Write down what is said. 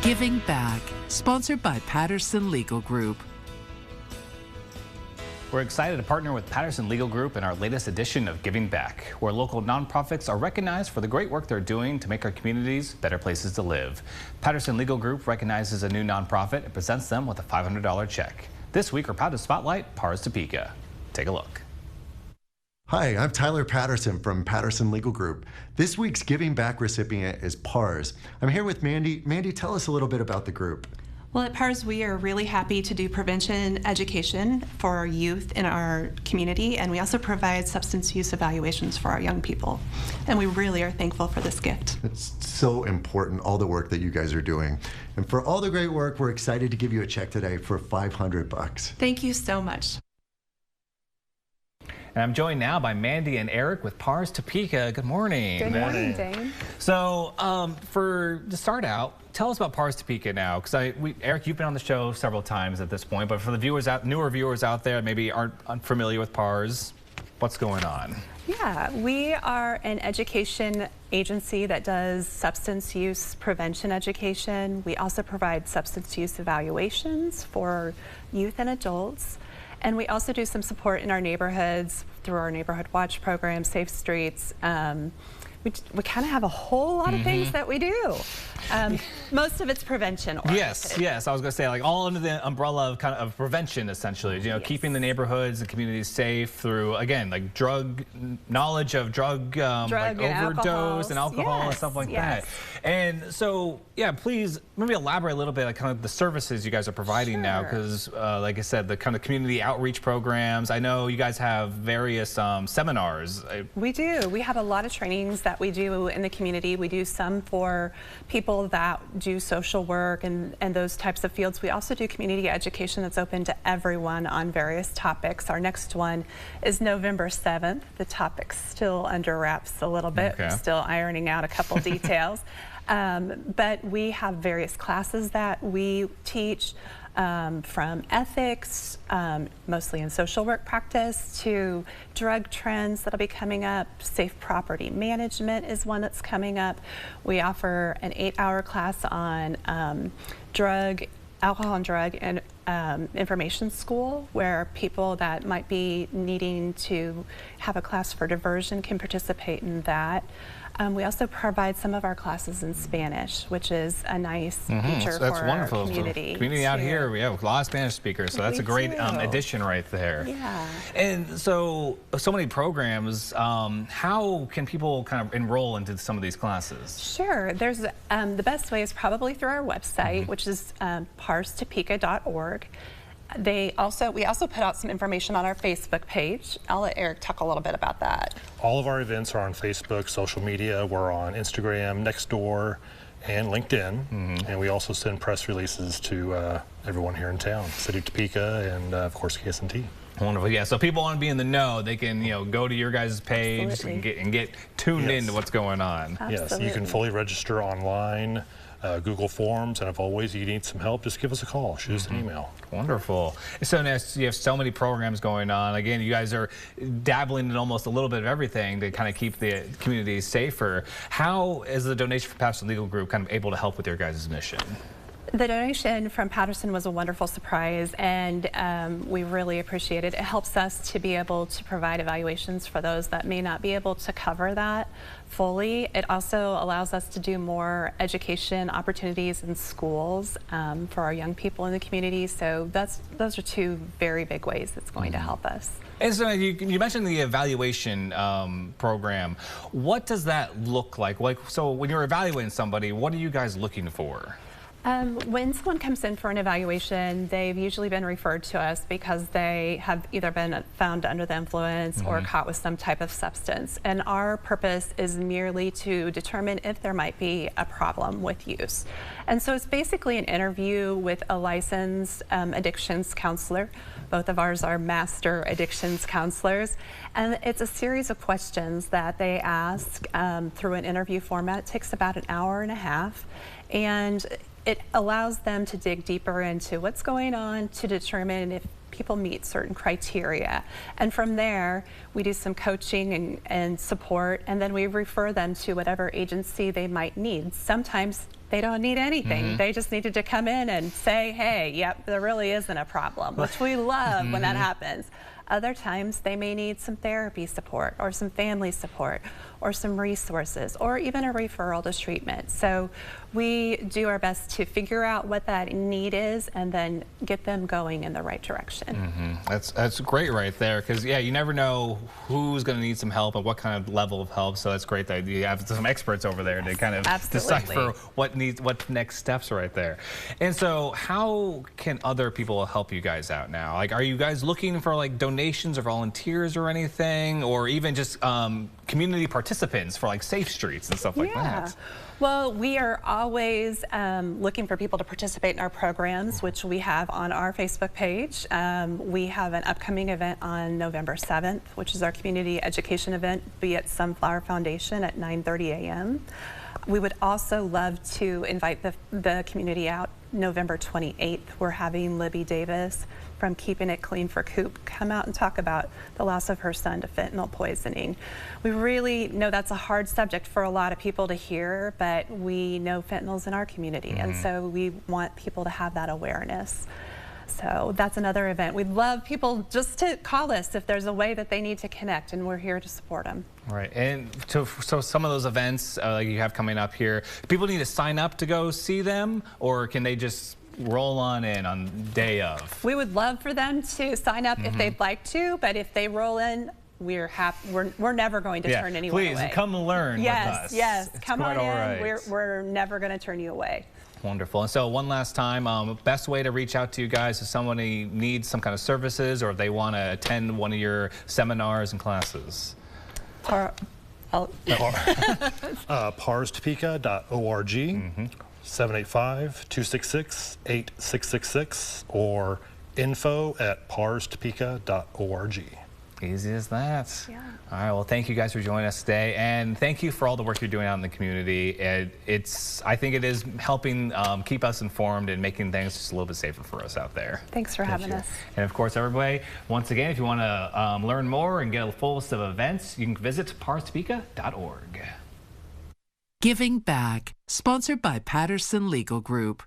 Giving Back, sponsored by Patterson Legal Group. We're excited to partner with Patterson Legal Group in our latest edition of Giving Back, where local nonprofits are recognized for the great work they're doing to make our communities better places to live. Patterson Legal Group recognizes a new nonprofit and presents them with a $500 check. This week, we're proud to spotlight PARS Topeka. Take a look. Hi, I'm Tyler Patterson from Patterson Legal Group. This week's Giving Back recipient is PARS. I'm here with Mandy. Mandy, tell us a little bit about the group. Well, at PARS, we are really happy to do prevention education for our youth in our community, and we also provide substance use evaluations for our young people. And we really are thankful for this gift. It's so important, all the work that you guys are doing. And for all the great work, we're excited to give you a check today for $500. Thank you so much. And I'm joined now by Mandy and Eric with PARS Topeka. Good morning. Good morning, Dane. So, to start out, tell us about PARS Topeka now, because Eric, you've been on the show several times at this point, but for the newer viewers out there, maybe aren't unfamiliar with PARS, what's going on? Yeah, we are an education agency that does substance use prevention education. We also provide substance use evaluations for youth and adults. And we also do some support in our neighborhoods through our Neighborhood Watch program, Safe Streets. We kind of have a whole lot of things that we do. Most of it's prevention oriented. Yes. I was going to say, like, all under the umbrella of kind of prevention, essentially. You know, keeping the neighborhoods and communities safe through, again, like knowledge of drug like overdose and alcohol and stuff like that. And so, yeah, please maybe elaborate a little bit on kind of the services you guys are providing now, because, like I said, the kind of community outreach programs. I know you guys have various seminars. We do. We have a lot of trainings that we do in the community. We do some for people that do social work and those types of fields. We also do community education that's open to everyone on various topics. Our next one is November 7th. The topic's still under wraps a little bit. We're still ironing out a couple details. But we have various classes that we teach, from ethics, mostly in social work practice, to drug trends that'll be coming up. Safe property management is one that's coming up. We offer an 8-hour class on alcohol and drug and information school, where people that might be needing to have a class for diversion can participate in that. We also provide some of our classes in Spanish, which is a nice feature for our community. So community out here, we have a lot of Spanish speakers, so that's a great addition right there. Yeah. And so many programs. How can people kind of enroll into some of these classes? Sure. There's the best way is probably through our website, which is parstopeka.org. We also put out some information on our Facebook page. I'll let Eric talk a little bit about that. All of our events are on Facebook, social media. We're on Instagram, Nextdoor, and LinkedIn. And we also send press releases to everyone here in town, City of Topeka, and of course KSNT. Wonderful. Yeah, so people want to be in the know, they can go to your guys' page and get tuned into what's going on. Absolutely. Yes, you can fully register online. Google Forms, and if always you need some help, just give us a call, shoot us an email. Wonderful. So you have so many programs going on. Again, you guys are dabbling in almost a little bit of everything to kind of keep the community safer. How is the donation from Patterson Legal Group kind of able to help with your guys' mission? The donation from Patterson was a wonderful surprise, and we really appreciate it. It helps us to be able to provide evaluations for those that may not be able to cover that fully. It also allows us to do more education opportunities in schools for our young people in the community. So those are two very big ways it's going to help us. And so you mentioned the evaluation program. What does that look like? So when you're evaluating somebody, what are you guys looking for? When someone comes in for an evaluation, they've usually been referred to us because they have either been found under the influence or caught with some type of substance. And our purpose is merely to determine if there might be a problem with use. And so it's basically an interview with a licensed addictions counselor. Both of ours are master addictions counselors. And it's a series of questions that they ask through an interview format. It takes about an hour and a half. And it allows them to dig deeper into what's going on to determine if people meet certain criteria. And from there, we do some coaching and support, and then we refer them to whatever agency they might need. Sometimes They don't need anything. Mm-hmm. They just needed to come in and say, hey, yep, there really isn't a problem, which we love when that happens. Other times they may need some therapy support or some family support or some resources or even a referral to treatment. So we do our best to figure out what that need is and then get them going in the right direction. That's great right there, because yeah, you never know who's going to need some help and what kind of level of help. So that's great that you have some experts over there to kind of decipher what next steps are right there. And so how can other people help you guys out now? Like, are you guys looking for like donations or volunteers or anything, or even just community participants for like safe streets and stuff like that? Well, we are always looking for people to participate in our programs, which we have on our Facebook page. We have an upcoming event on November 7th, which is our community education event, be at Sunflower Foundation at 9:30 a.m. We would also love to invite the community out November 28th. We're having Libby Davis from Keeping It Clean for Coop come out and talk about the loss of her son to fentanyl poisoning. We really know that's a hard subject for a lot of people to hear, but we know fentanyl's in our community, and so we want people to have that awareness. So that's another event. We'd love people just to call us if there's a way that they need to connect, and we're here to support them. Right, and so some of those events like you have coming up here, people need to sign up to go see them, or can they just roll on in on day of? We would love for them to sign up if they'd like to, but if they roll in, we're happy. We're never going to turn anyone away. Please come learn with us. Yes, it's come on in. Right. We're never going to turn you away. Wonderful. And so one last time, best way to reach out to you guys if somebody needs some kind of services or if they want to attend one of your seminars and classes. PARSTopeka.org, 785-266-8666, or info@parstopeka.org. Easy as that. Yeah. All right, well, thank you guys for joining us today, and thank you for all the work you're doing out in the community. I think it is helping keep us informed and making things just a little bit safer for us out there. Thanks for having us. And of course, everybody, once again, if you want to learn more and get a full list of events, you can visit PARSTopeka.org. Giving Back, sponsored by Patterson Legal Group.